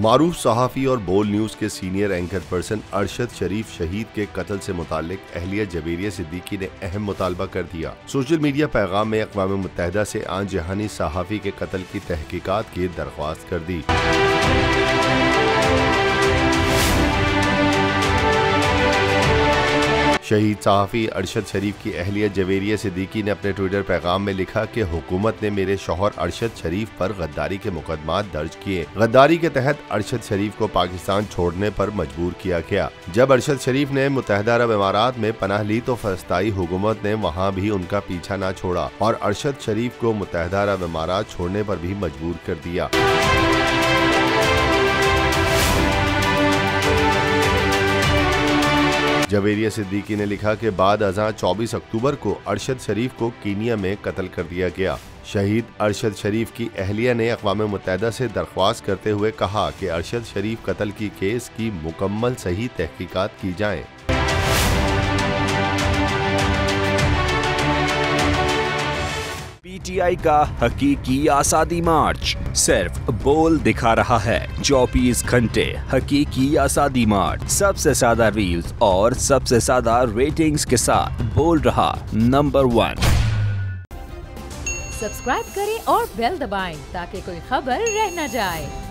मारूफ सहाफ़ी और बोल न्यूज़ के सीनियर एंकर पर्सन अरशद शरीफ शहीद के कत्ल से मुतालिक अहलिया जवेरिया सिद्दीकी ने अहम मुतालबा कर दिया। सोशल मीडिया पैगाम में अक़वाम मुत्तहिदा से आन जहानी सहाफ़ी के कत्ल की तहकीकात की दरख्वास्त कर दी। शहीद सहाफ़ी अरशद शरीफ की अहलिया जवेरिया सिद्दीकी ने अपने ट्विटर पैगाम में लिखा कि हुकूमत ने मेरे शौहर अरशद शरीफ पर गद्दारी के मुकदमात दर्ज किए। गद्दारी के तहत अरशद शरीफ को पाकिस्तान छोड़ने पर मजबूर किया गया। जब अरशद शरीफ ने मुत्तहिदा अरब इमारात में पनाह ली तो फ़लस्तीनी हुकूमत ने वहाँ भी उनका पीछा न छोड़ा और अरशद शरीफ को मुत्तहिदा अरब इमारात छोड़ने पर भी मजबूर कर दिया। जवेरिया सिद्दीकी ने लिखा कि बाद अज़ां 24 अक्टूबर को अरशद शरीफ को कीनिया में कत्ल कर दिया गया। शहीद अरशद शरीफ की अहलिया ने अक़वाम मुत्तहिदा से दरख्वास्त करते हुए कहा कि अरशद शरीफ कत्ल की केस की मुकम्मल सही तहकीकात की जाए। PTI का हकीकी आज़ादी मार्च सिर्फ बोल दिखा रहा है। 24 घंटे हकीकी आज़ादी मार्च सबसे ज्यादा रील्स और सबसे ज्यादा रेटिंग्स के साथ बोल रहा नंबर 1। सब्सक्राइब करें और बेल दबाएं ताकि कोई खबर रह न जाए।